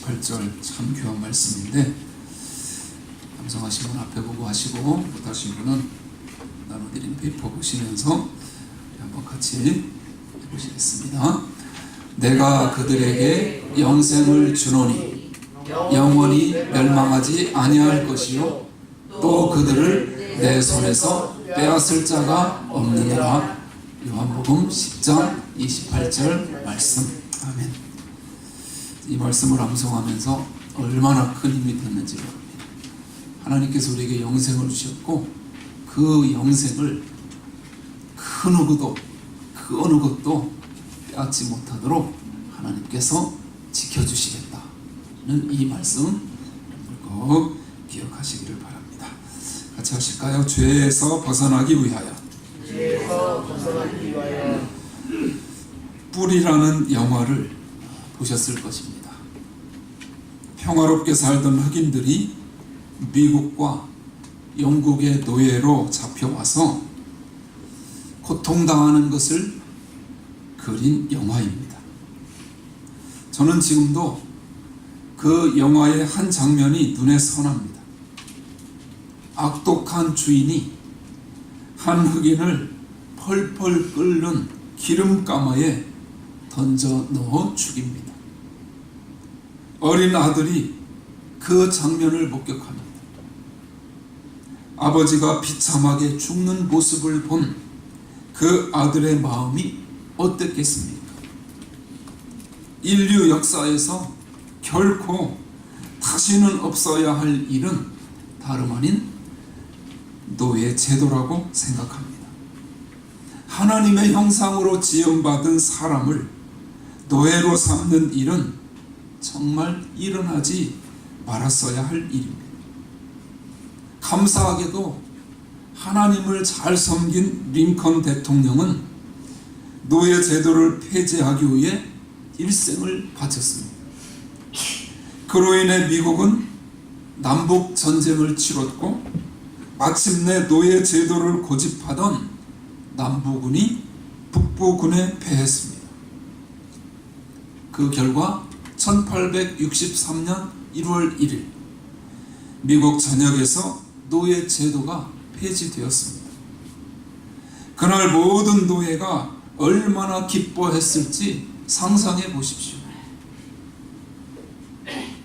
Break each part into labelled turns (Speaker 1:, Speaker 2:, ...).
Speaker 1: 28절 참 귀한 말씀인데, 감상하신 분 앞에 보고 하시고 못하신 분은 나눠드린 페이퍼 보시면서 한번 같이 해보시겠습니다. 내가 그들에게 영생을 주노니 영원히 멸망하지 아니할 것이요 또 그들을 내 손에서 빼앗을 자가 없느니라. 요한복음 10장 28절 말씀. 아멘. 이 말씀을 암송하면서 얼마나 큰 힘이 됐는지 모릅니다. 하나님께서 우리에게 영생을 주셨고, 그 영생을 그 누구도 그 어느 것도 빼앗지 못하도록 하나님께서 지켜주시겠다는 이 말씀 꼭 기억하시기를 바랍니다. 같이 하실까요? 죄에서 벗어나기 위하여. 뿔이라는 영화를 보셨을 것입니다. 평화롭게 살던 흑인들이 미국과 영국의 노예로 잡혀와서 고통당하는 것을 그린 영화입니다. 저는 지금도 그 영화의 한 장면이 눈에 선합니다. 악독한 주인이 한 흑인을 펄펄 끓는 기름가마에 던져 넣어 죽입니다. 어린 아들이 그 장면을 목격합니다. 아버지가 비참하게 죽는 모습을 본 그 아들의 마음이 어땠겠습니까? 인류 역사에서 결코 다시는 없어야 할 일은 다름 아닌 노예 제도라고 생각합니다. 하나님의 형상으로 지음받은 사람을 노예로 삼는 일은 정말 일어나지 말았어야 할 일입니다. 감사하게도 하나님을 잘 섬긴 링컨 대통령은 노예 제도를 폐지하기 위해 일생을 바쳤습니다. 그로 인해 미국은 남북 전쟁을 치렀고, 마침내 노예 제도를 고집하던 남부군이 북부군에 패했습니다. 그 결과 1863년 1월 1일 미국 전역에서 노예 제도가 폐지되었습니다. 그날 모든 노예가 얼마나 기뻐했을지 상상해 보십시오.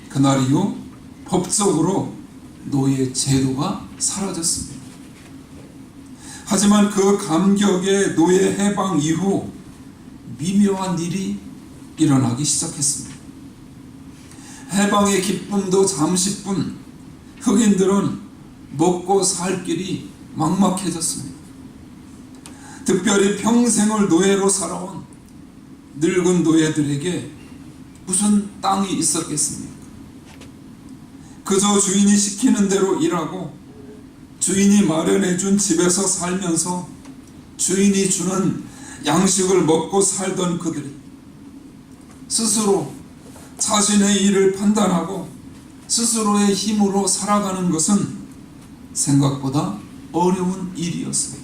Speaker 1: 그날 이후 법적으로 노예 제도가 사라졌습니다. 하지만 그 감격의 노예 해방 이후 미묘한 일이 일어나기 시작했습니다. 해방의 기쁨도 잠시뿐 흑인들은 먹고 살 길이 막막해졌습니다. 특별히 평생을 노예로 살아온 늙은 노예들에게 무슨 땅이 있었겠습니까? 그저 주인이 시키는 대로 일하고 주인이 마련해준 집에서 살면서 주인이 주는 양식을 먹고 살던 그들이 스스로 자신의 일을 판단하고 스스로의 힘으로 살아가는 것은 생각보다 어려운 일이었습니다.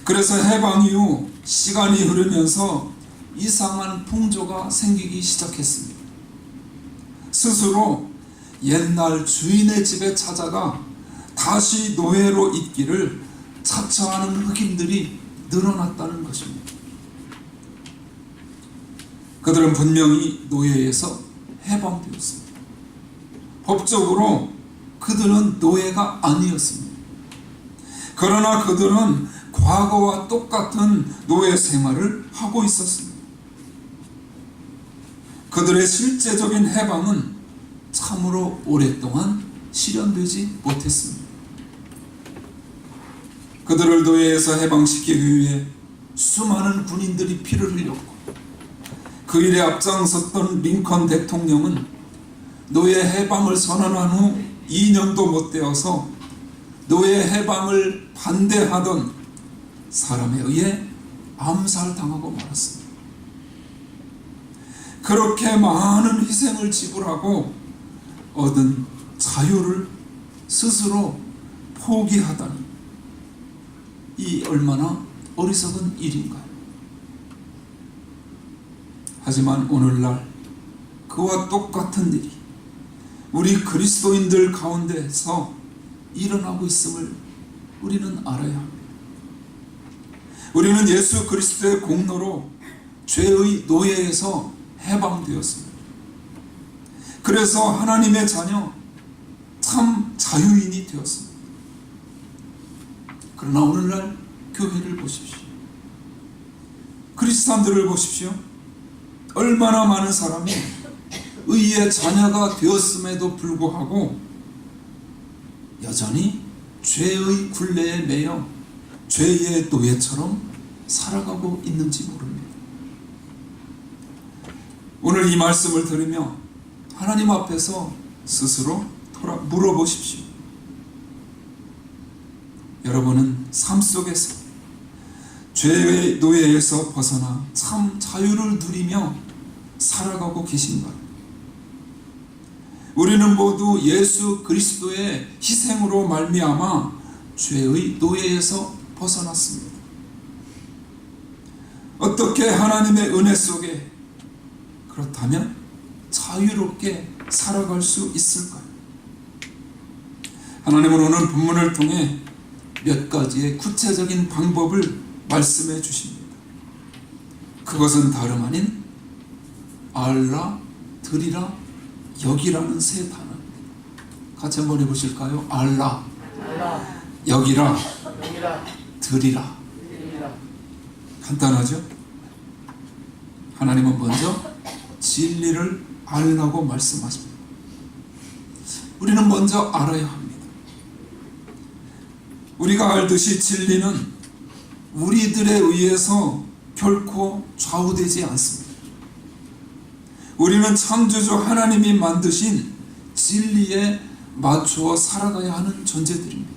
Speaker 1: 그래서 해방 이후 시간이 흐르면서 이상한 풍조가 생기기 시작했습니다. 스스로 옛날 주인의 집에 찾아가 다시 노예로 있기를 자처하는 흑인들이 늘어났다는 것입니다. 그들은 분명히 노예에서 해방되었습니다. 법적으로 그들은 노예가 아니었습니다. 그러나 그들은 과거와 똑같은 노예 생활을 하고 있었습니다. 그들의 실제적인 해방은 참으로 오랫동안 실현되지 못했습니다. 그들을 노예에서 해방시키기 위해 수많은 군인들이 피를 흘렸고, 그 일에 앞장섰던 링컨 대통령은 노예 해방을 선언한 후 2년도 못 되어서 노예 해방을 반대하던 사람에 의해 암살당하고 말았습니다. 그렇게 많은 희생을 지불하고 얻은 자유를 스스로 포기하다니, 이 얼마나 어리석은 일인가요? 하지만 오늘날 그와 똑같은 일이 우리 그리스도인들 가운데서 일어나고 있음을 우리는 알아야 합니다. 우리는 예수 그리스도의 공로로 죄의 노예에서 해방되었습니다. 그래서 하나님의 자녀, 참 자유인이 되었습니다. 그러나 오늘날 교회를 보십시오. 그리스도인들을 보십시오. 얼마나 많은 사람이 의의 자녀가 되었음에도 불구하고 여전히 죄의 굴레에 매여 죄의 노예처럼 살아가고 있는지 모릅니다. 오늘 이 말씀을 들으며 하나님 앞에서 스스로 물어보십시오. 여러분은 삶 속에서 죄의 노예에서 벗어나 참 자유를 누리며 살아가고 계신가요? 우리는 모두 예수 그리스도의 희생으로 말미암아 죄의 노예에서 벗어났습니다. 어떻게 하나님의 은혜 속에 그렇다면 자유롭게 살아갈 수 있을까요? 하나님은 오늘 본문을 통해 몇 가지의 구체적인 방법을 말씀해 주십니다. 그것은 다름 아닌 알라, 들이라, 여기라는 세 단어. 같이 한번 해보실까요? 알라, 여기라, 들이라. 간단하죠? 하나님은 먼저 진리를 알라고 말씀하십니다. 우리는 먼저 알아야 합니다. 우리가 알듯이 진리는 우리들에 의해서 결코 좌우되지 않습니다. 우리는 창조주 하나님이 만드신 진리에 맞추어 살아가야 하는 존재들입니다.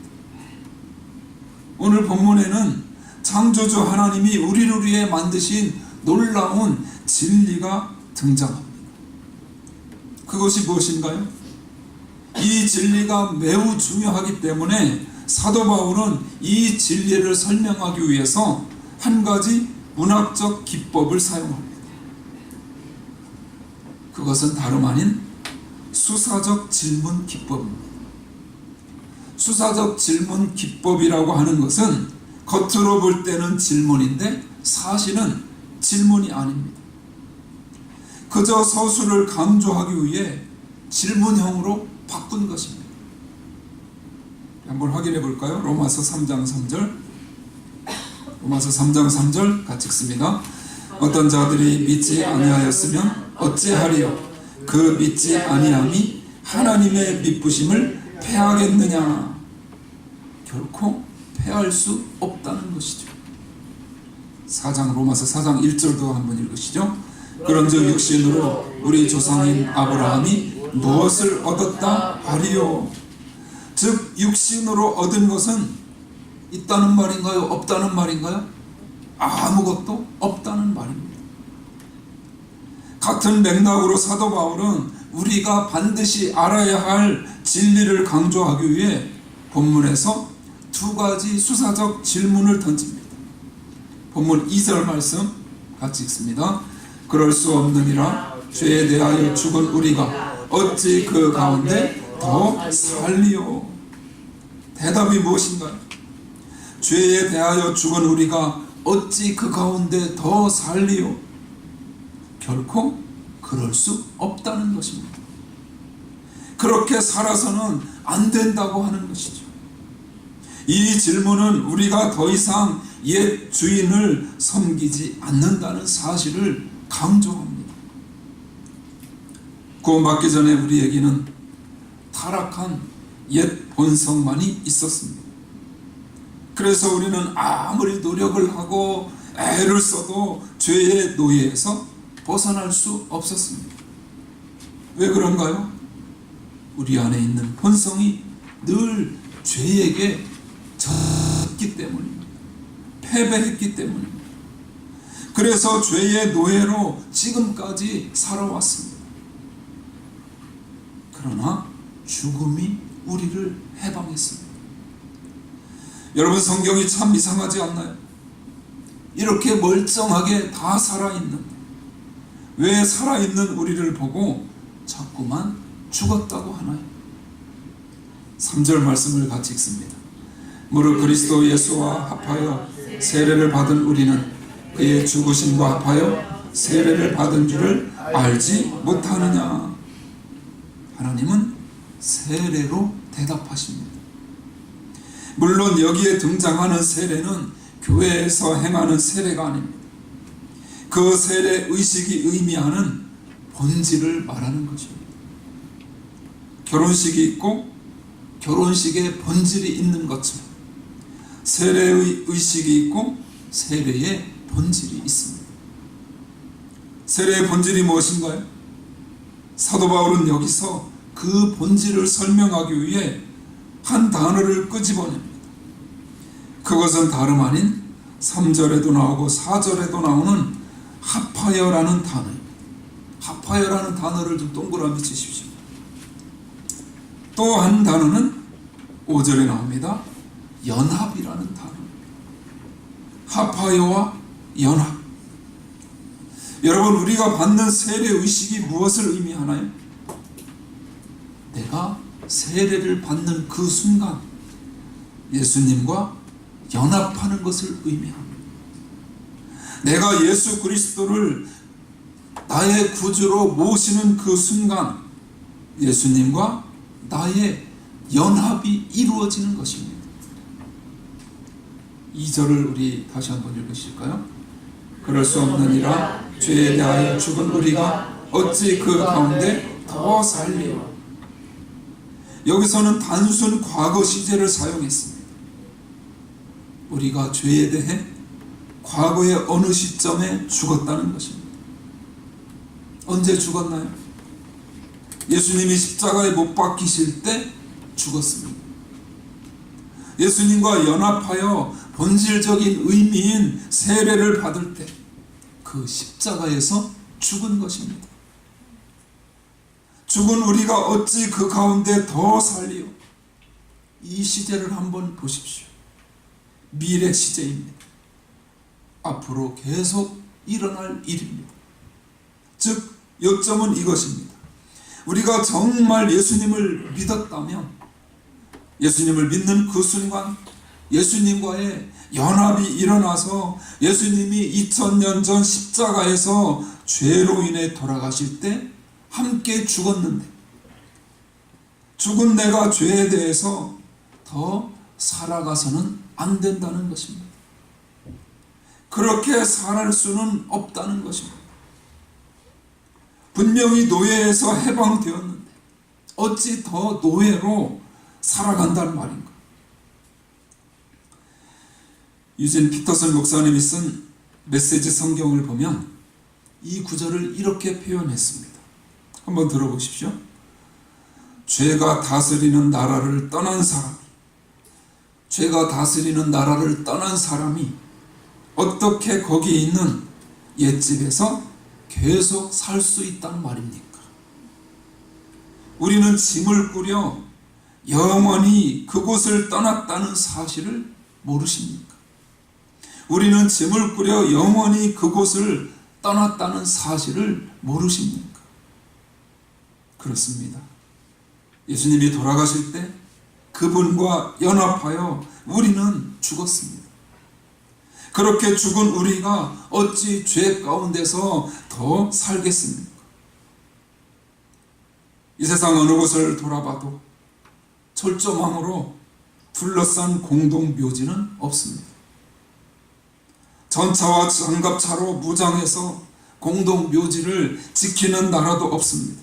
Speaker 1: 오늘 본문에는 창조주 하나님이 우리를 위해 만드신 놀라운 진리가 등장합니다. 그것이 무엇인가요? 이 진리가 매우 중요하기 때문에 사도 바울은 이 진리를 설명하기 위해서 한 가지 문학적 기법을 사용합니다. 그것은 다름 아닌 수사적 질문 기법입니다. 수사적 질문 기법이라고 하는 것은 겉으로 볼 때는 질문인데 사실은 질문이 아닙니다. 그저 서술을 강조하기 위해 질문형으로 바꾼 것입니다. 한번 확인해 볼까요? 로마서 3장 3절. 로마서 3장 3절 같이 읽습니다. 어떤 자들이 믿지 아니하였으면 어찌하리요? 그 믿지 아니함이 하나님의 믿부심을 패하겠느냐? 결코 패할 수 없다는 것이죠. 로마서 4장 1절도 한번 읽으시죠. 그런즉 육신으로 우리 조상인 아브라함이 무엇을 얻었다 하리요? 즉 육신으로 얻은 것은 있다는 말인가요? 없다는 말인가요? 아무것도 없다는 말입니다. 같은 맥락으로 사도 바울은 우리가 반드시 알아야 할 진리를 강조하기 위해 본문에서 두 가지 수사적 질문을 던집니다. 본문 2절 말씀 같이 읽습니다. 그럴 수 없느니라 죄에 대하여 죽은 우리가 어찌 그 가운데 더 살리요? 대답이 무엇인가요? 죄에 대하여 죽은 우리가 어찌 그 가운데 더 살리요? 결코 그럴 수 없다는 것입니다. 그렇게 살아서는 안 된다고 하는 것이죠. 이 질문은 우리가 더 이상 옛 주인을 섬기지 않는다는 사실을 강조합니다. 구원받기 전에 우리에게는 타락한 옛 본성만이 있었습니다. 그래서 우리는 아무리 노력을 하고 애를 써도 죄의 노예에서 벗어날 수 없었습니다. 왜 그런가요? 우리 안에 있는 본성이 늘 죄에게 졌기 때문입니다. 패배했기 때문입니다. 그래서 죄의 노예로 지금까지 살아왔습니다. 그러나 죽음이 우리를 해방했습니다. 여러분, 성경이 참 이상하지 않나요? 이렇게 멀쩡하게 다 살아있는, 왜 살아있는 우리를 보고 자꾸만 죽었다고 하나요? 3절 말씀을 같이 읽습니다. 무릇 그리스도 예수와 합하여 세례를 받은 우리는 그의 죽으심과 합하여 세례를 받은 줄을 알지 못하느냐. 하나님은 세례로 대답하십니다. 물론 여기에 등장하는 세례는 교회에서 행하는 세례가 아닙니다. 그 세례 의식이 의미하는 본질을 말하는 것입니다. 결혼식이 있고 결혼식에 본질이 있는 것처럼 세례의 의식이 있고 세례의 본질이 있습니다. 세례의 본질이 무엇인가요? 사도 바울은 여기서 그 본질을 설명하기 위해 한 단어를 끄집어냅니다. 그것은 다름 아닌 3절에도 나오고 4절에도 나오는 합하여라는 단어입니다. 합하여라는 단어를 좀 동그라미 치십시오. 또 한 단어는 5절에 나옵니다. 연합이라는 단어입니다. 합하여와 연합. 여러분, 우리가 받는 세례 의식이 무엇을 의미하나요? 내가 세례를 받는 그 순간 예수님과 연합하는 것을 의미합니다. 내가 예수 그리스도를 나의 구주로 모시는 그 순간 예수님과 나의 연합이 이루어지는 것입니다. 2절을 우리 다시 한번 읽으실까요? 그럴 수 없느니라 죄에 대하여 죽은 우리가 어찌 그 가운데 더 살리요. 여기서는 단순 과거 시제를 사용했습니다. 우리가 죄에 대해 과거의 어느 시점에 죽었다는 것입니다. 언제 죽었나요? 예수님이 십자가에 못 박히실 때 죽었습니다. 예수님과 연합하여 본질적인 의미인 세례를 받을 때 그 십자가에서 죽은 것입니다. 죽은 우리가 어찌 그 가운데 더 살리요. 이 시제를 한번 보십시오. 미래 시제입니다. 앞으로 계속 일어날 일입니다. 즉 요점은 이것입니다. 우리가 정말 예수님을 믿었다면 예수님을 믿는 그 순간 예수님과의 연합이 일어나서 예수님이 2000년 전 십자가에서 죄로 인해 돌아가실 때 함께 죽었는데 죽은 내가 죄에 대해서 더 살아가서는 안 된다는 것입니다. 그렇게 살아갈 수는 없다는 것입니다. 분명히 노예에서 해방되었는데 어찌 더 노예로 살아간다는 말인가? 유진 피터슨 목사님이 쓴 메시지 성경을 보면 이 구절을 이렇게 표현했습니다. 한번 들어보십시오. 죄가 다스리는 나라를 떠난 사람, 죄가 다스리는 나라를 떠난 사람이 어떻게 거기 있는 옛집에서 계속 살 수 있다는 말입니까? 우리는 짐을 꾸려 영원히 그곳을 떠났다는 사실을 모르십니까? 우리는 짐을 꾸려 영원히 그곳을 떠났다는 사실을 모르십니까? 그렇습니다. 예수님이 돌아가실 때 그분과 연합하여 우리는 죽었습니다. 그렇게 죽은 우리가 어찌 죄 가운데서 더 살겠습니까? 이 세상 어느 곳을 돌아봐도 철조망으로 둘러싼 공동묘지는 없습니다. 전차와 장갑차로 무장해서 공동묘지를 지키는 나라도 없습니다.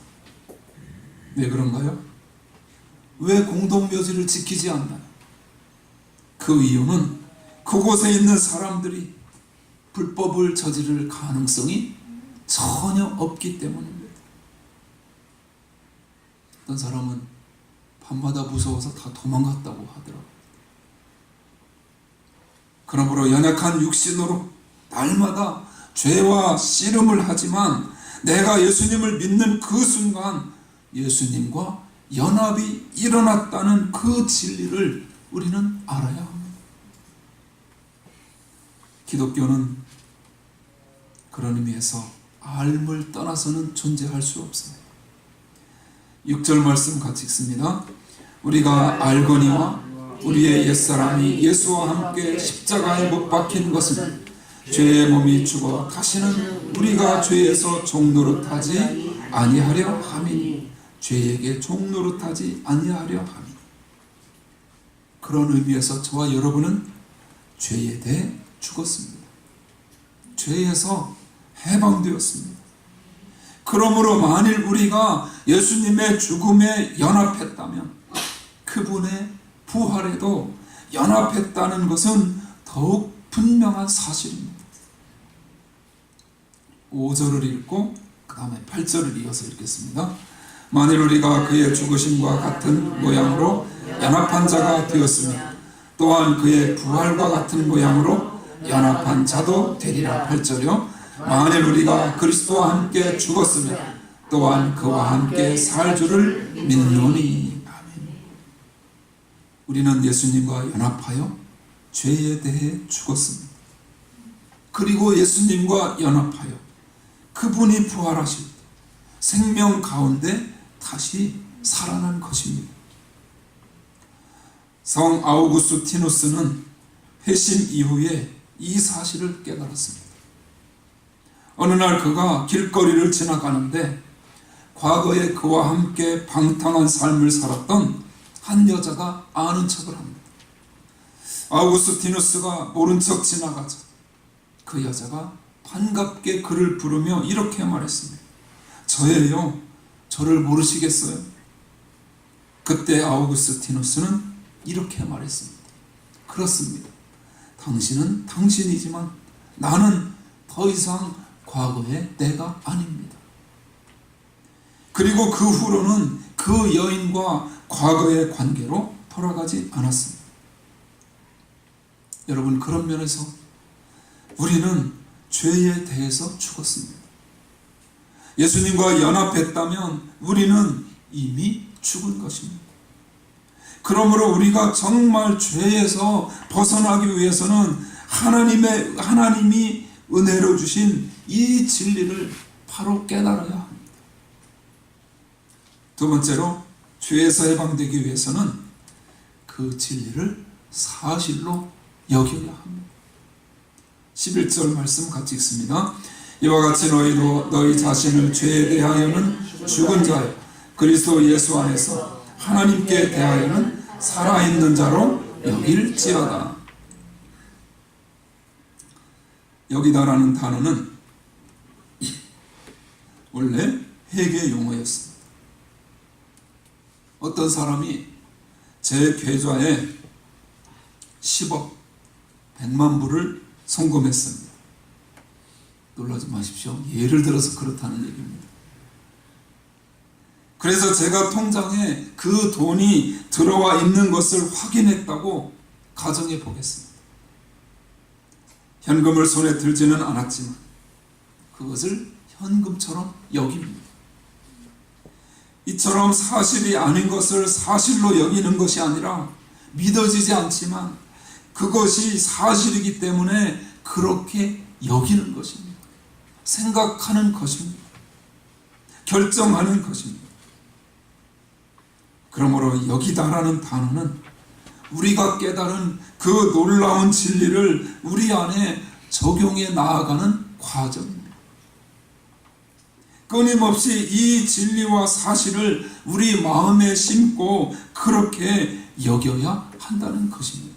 Speaker 1: 왜 그런가요? 왜 공동묘지를 지키지 않나요? 그 이유는 그곳에 있는 사람들이 불법을 저지를 가능성이 전혀 없기 때문입니다. 어떤 사람은 밤마다 무서워서 다 도망갔다고 하더라고요. 그러므로 연약한 육신으로 날마다 죄와 씨름을 하지만 내가 예수님을 믿는 그 순간 예수님과 연합이 일어났다는 그 진리를 우리는 알아야 합니다. 기독교는 그런 의미에서 삶을 떠나서는 존재할 수 없습니다. 6절 말씀 같이 읽습니다. 우리가 알거니와 우리의 옛사람이 예수와 함께 십자가에 못 박힌 것은 죄의 몸이 죽어 다시는 우리가 죄에서 종노릇하지 아니하려 함이니 죄에게 종노릇하지 아니하려 함이니. 그런 의미에서 저와 여러분은 죄에 대해 죽었습니다. 죄에서 해방되었습니다. 그러므로 만일 우리가 예수님의 죽음에 연합했다면 그분의 부활에도 연합했다는 것은 더욱 분명한 사실입니다. 5절을 읽고 그 다음에 8절을 이어서 읽겠습니다. 만일 우리가 그의 죽으심과 같은 모양으로 연합한 자가 되었으면 또한 그의 부활과 같은 모양으로 연합한 자도 되리라. 8절이요. 만일 우리가 그리스도와 함께 죽었으면 또한 그와 함께 살 줄을 믿노니. 아멘. 우리는 예수님과 연합하여 죄에 대해 죽었습니다. 그리고 예수님과 연합하여 그분이 부활하실 때 생명 가운데 다시 살아난 것입니다. 성 아우구스티누스는 회심 이후에 이 사실을 깨달았습니다. 어느 날 그가 길거리를 지나가는데 과거에 그와 함께 방탕한 삶을 살았던 한 여자가 아는 척을 합니다. 아우구스티누스가 모른 척 지나가자 그 여자가 반갑게 그를 부르며 이렇게 말했습니다. 저예요. 저를 모르시겠어요? 그때 아우구스티누스는 이렇게 말했습니다. 그렇습니다. 당신은 당신이지만 나는 더 이상 과거의 내가 아닙니다. 그리고 그 후로는 그 여인과 과거의 관계로 돌아가지 않았습니다. 여러분, 그런 면에서 우리는 죄에 대해서 죽었습니다. 예수님과 연합했다면 우리는 이미 죽은 것입니다. 그러므로 우리가 정말 죄에서 벗어나기 위해서는 하나님이 은혜로 주신 이 진리를 바로 깨달아야 합니다. 두 번째로, 죄에서 해방되기 위해서는 그 진리를 사실로 여겨야 합니다. 11절 말씀 같이 읽습니다. 이와 같이 너희도 너희 자신을 죄에 대하여는 죽은 자요 그리스도 예수 안에서 하나님께 대하여는 살아있는 자로 여길지어다. 여기다라는 단어는 원래 회계 용어였습니다. 어떤 사람이 제 계좌에 10억 100만 불을 송금했습니다. 놀라지 마십시오. 예를 들어서 그렇다는 얘기입니다. 그래서 제가 통장에 그 돈이 들어와 있는 것을 확인했다고 가정해 보겠습니다. 현금을 손에 들지는 않았지만 그것을 현금처럼 여깁니다. 이처럼 사실이 아닌 것을 사실로 여기는 것이 아니라 믿어지지 않지만 그것이 사실이기 때문에 그렇게 여기는 것입니다. 생각하는 것입니다. 결정하는 것입니다. 그러므로 여기다라는 단어는 우리가 깨달은 그 놀라운 진리를 우리 안에 적용해 나아가는 과정입니다. 끊임없이 이 진리와 사실을 우리 마음에 심고 그렇게 여겨야 한다는 것입니다.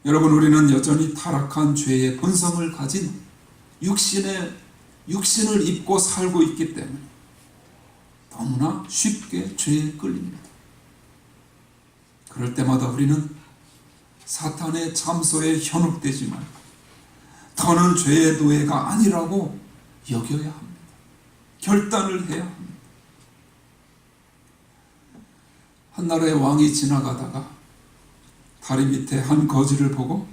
Speaker 1: 여러분, 우리는 여전히 타락한 죄의 본성을 가진 육신을 입고 살고 있기 때문에 너무나 쉽게 죄에 끌립니다. 그럴 때마다 우리는 사탄의 참소에 현혹되지 말고 더는 죄의 노예가 아니라고 여겨야 합니다. 결단을 해야 합니다. 한 나라의 왕이 지나가다가 다리 밑에 한 거지를 보고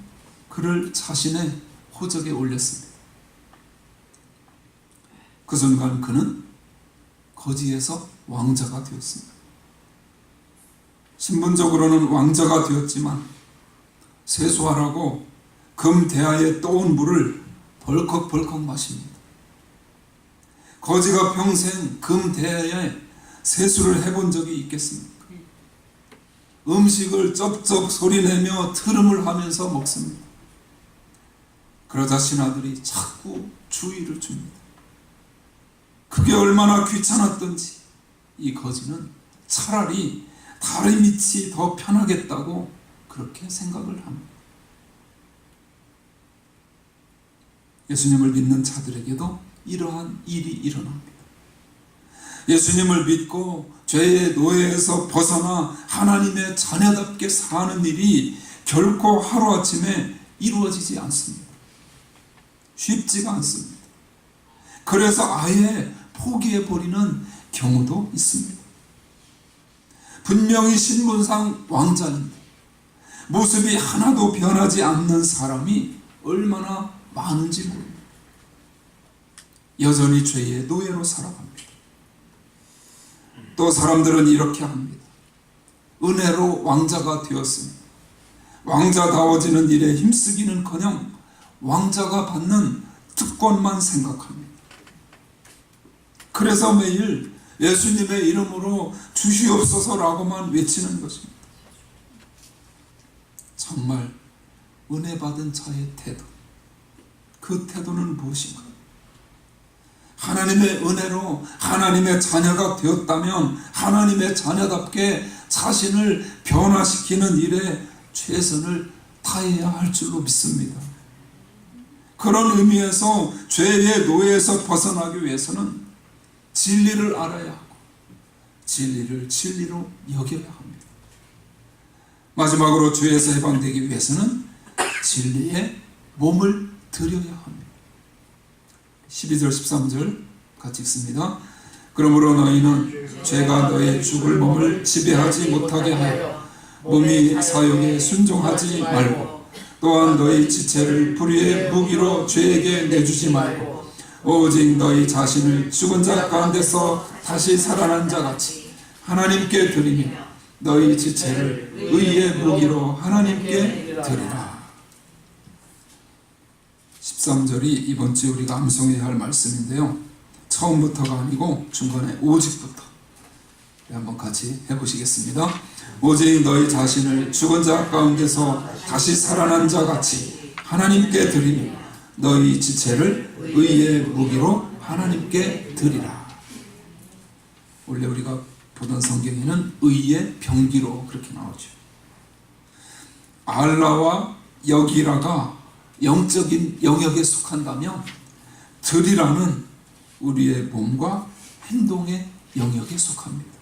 Speaker 1: 그를 자신의 호적에 올렸습니다. 그 순간 그는 거지에서 왕자가 되었습니다. 신분적으로는 왕자가 되었지만 세수하라고 금 대야에 떠온 물을 벌컥벌컥 마십니다. 거지가 평생 금대야에 세수를 해본 적이 있겠습니까? 음식을 쩝쩝 소리내며 트름을 하면서 먹습니다. 그러자 신하들이 자꾸 주의를 줍니다. 그게 얼마나 귀찮았던지 이 거지는 차라리 다리 밑이 더 편하겠다고 그렇게 생각을 합니다. 예수님을 믿는 자들에게도 이러한 일이 일어납니다. 예수님을 믿고 죄의 노예에서 벗어나 하나님의 자녀답게 사는 일이 결코 하루아침에 이루어지지 않습니다. 쉽지가 않습니다. 그래서 아예 포기해버리는 경우도 있습니다. 분명히 신분상 왕자인데 모습이 하나도 변하지 않는 사람이 얼마나 많은지 모릅니다. 여전히 죄의 노예로 살아갑니다. 또 사람들은 이렇게 합니다. 은혜로 왕자가 되었으니 왕자다워지는 일에 힘쓰기는커녕 왕자가 받는 특권만 생각합니다. 그래서 매일 예수님의 이름으로 주시옵소서라고만 외치는 것입니다. 정말 은혜 받은 자의 태도, 그 태도는 무엇인가요? 하나님의 은혜로 하나님의 자녀가 되었다면 하나님의 자녀답게 자신을 변화시키는 일에 최선을 다해야 할 줄로 믿습니다. 그런 의미에서 죄의 노예에서 벗어나기 위해서는 진리를 알아야 하고 진리를 진리로 여겨야 합니다. 마지막으로 죄에서 해방되기 위해서는 진리에 몸을 드려야 합니다. 12절 13절 같이 읽습니다. 그러므로 너희는 죄가 너의 죽을 몸을 지배하지 못하게 하여 몸이 사욕에 순종하지 말고 또한 너희 지체를 불의의 무기로 죄에게 내주지 말고 오직 너희 자신을 죽은 자 가운데서 다시 살아난 자같이 하나님께 드리며 너희 지체를 의의 무기로 하나님께 드리라. 13절이 이번 주에 우리가 암송해야 할 말씀인데요. 처음부터가 아니고 중간에 오직부터 한번 같이 해보시겠습니다. 오직 너희 자신을 죽은 자 가운데서 다시 살아난 자같이 하나님께 드리며 너희 지체를 의의 무기로 하나님께 드리라. 원래 우리가 보던 성경에는 의의 병기로 그렇게 나오죠. 알라와 여기라가 영적인 영역에 속한다면 드리라는 우리의 몸과 행동의 영역에 속합니다.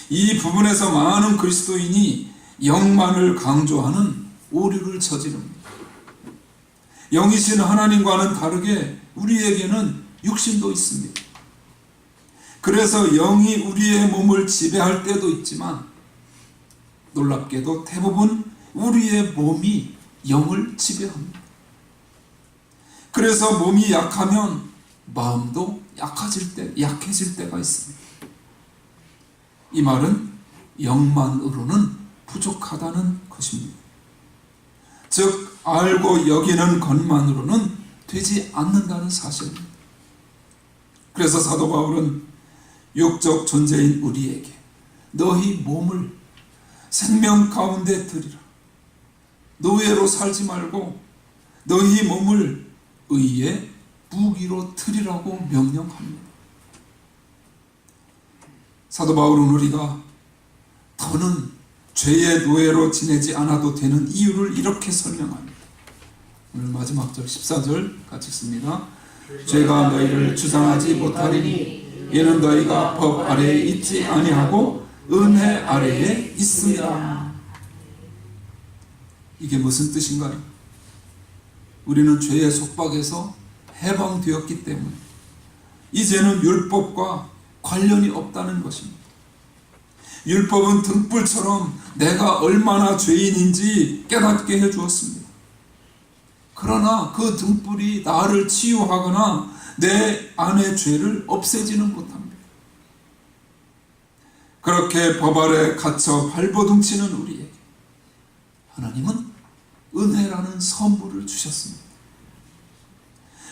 Speaker 1: 이 부분에서 많은 그리스도인이 영만을 강조하는 오류를 저지릅니다. 영이신 하나님과는 다르게 우리에게는 육신도 있습니다. 그래서 영이 우리의 몸을 지배할 때도 있지만 놀랍게도 대부분 우리의 몸이 영을 지배합니다. 그래서 몸이 약하면 마음도 약해질 때가 있습니다. 이 말은 영만으로는 부족하다는 것입니다. 즉 알고 여기는 것만으로는 되지 않는다는 사실입니다. 그래서 사도 바울은 육적 존재인 우리에게 너희 몸을 생명 가운데 드리라. 노예로 살지 말고 너희 몸을 의의 무기로 드리라고 명령합니다. 사도 바울은 우리가 더는 죄의 노예로 지내지 않아도 되는 이유를 이렇게 설명합니다. 오늘 마지막 절 14절 같이 읽습니다. 죄가 너희를 주장하지 못하리니 이는 너희가 법 아래에 있지 아니하고 은혜 아래에 있습니다. 이게 무슨 뜻인가요? 우리는 죄의 속박에서 해방되었기 때문에 이제는 율법과 관련이 없다는 것입니다. 율법은 등불처럼 내가 얼마나 죄인인지 깨닫게 해주었습니다. 그러나 그 등불이 나를 치유하거나 내 안의 죄를 없애지는 못합니다. 그렇게 법 아래 갇혀 발버둥치는 우리에게 하나님은 은혜라는 선물을 주셨습니다.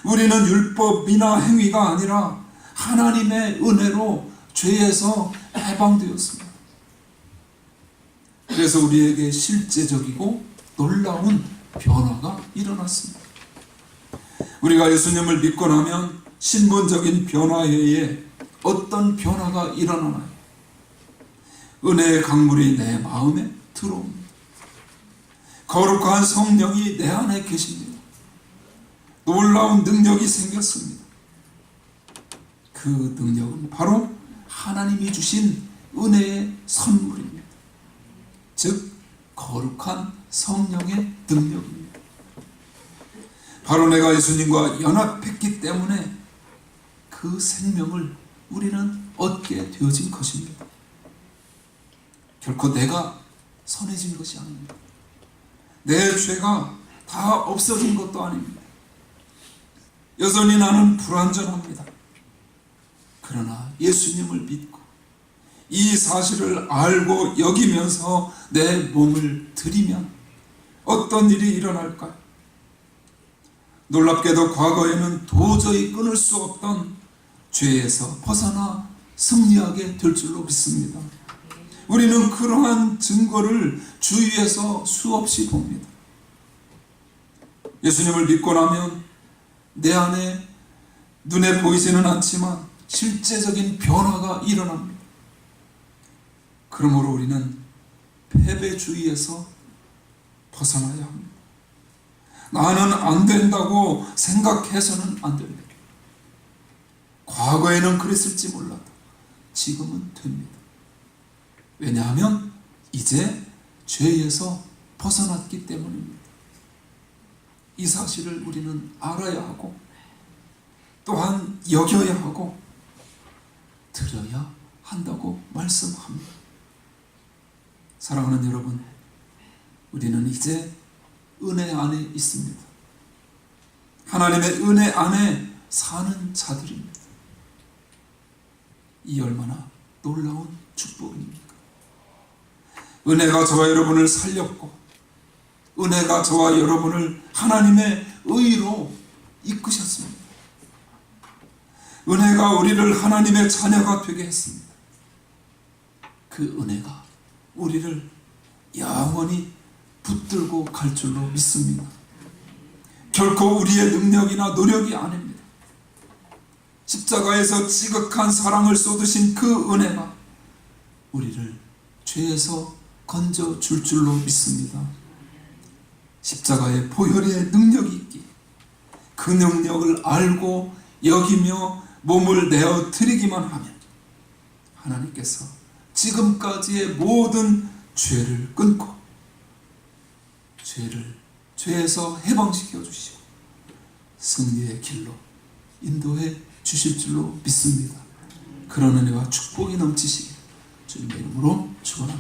Speaker 1: 우리는 율법이나 행위가 아니라 하나님의 은혜로 죄에서 해방되었습니다. 그래서 우리에게 실제적이고 놀라운 변화가 일어났습니다. 우리가 예수님을 믿고 나면 신분적인 변화 외에 어떤 변화가 일어나나요? 은혜의 강물이 내 마음에 들어옵니다. 거룩한 성령이 내 안에 계십니다. 놀라운 능력이 생겼습니다. 그 능력은 바로 하나님이 주신 은혜의 선물입니다. 즉 거룩한 성령의 능력입니다. 바로 내가 예수님과 연합했기 때문에 그 생명을 우리는 얻게 되어진 것입니다. 결코 내가 선해진 것이 아닙니다. 내 죄가 다 없어진 것도 아닙니다. 여전히 나는 불완전합니다. 그러나 예수님을 믿고 이 사실을 알고 여기면서 내 몸을 드리면 어떤 일이 일어날까요? 놀랍게도 과거에는 도저히 끊을 수 없던 죄에서 벗어나 승리하게 될 줄로 믿습니다. 우리는 그러한 증거를 주위에서 수없이 봅니다. 예수님을 믿고 나면 내 안에 눈에 보이지는 않지만 실제적인 변화가 일어납니다. 그러므로 우리는 패배주의에서 벗어나야 합니다. 나는 안 된다고 생각해서는 안 됩니다. 과거에는 그랬을지 몰라도 지금은 됩니다. 왜냐하면 이제 죄에서 벗어났기 때문입니다. 이 사실을 우리는 알아야 하고 또한 여겨야 하고 들어야 한다고 말씀합니다. 사랑하는 여러분, 우리는 이제 은혜 안에 있습니다. 하나님의 은혜 안에 사는 자들입니다. 이 얼마나 놀라운 축복입니까? 은혜가 저와 여러분을 살렸고 은혜가 저와 여러분을 하나님의 의로 이끄셨습니다. 은혜가 우리를 하나님의 자녀가 되게 했습니다. 그 은혜가 우리를 영원히 붙들고 갈 줄로 믿습니다. 결코 우리의 능력이나 노력이 아닙니다. 십자가에서 지극한 사랑을 쏟으신 그 은혜가 우리를 죄에서 건져줄 줄로 믿습니다. 십자가의 보혈의 능력이 있기에 그 능력을 알고 여기며 몸을 내어 드리기만 하면 하나님께서 지금까지의 모든 죄를 끊고 죄에서 해방시켜 주시고 승리의 길로 인도해 주실 줄로 믿습니다. 그런 은혜와 축복이 넘치시길 주님의 이름으로 축원합니다.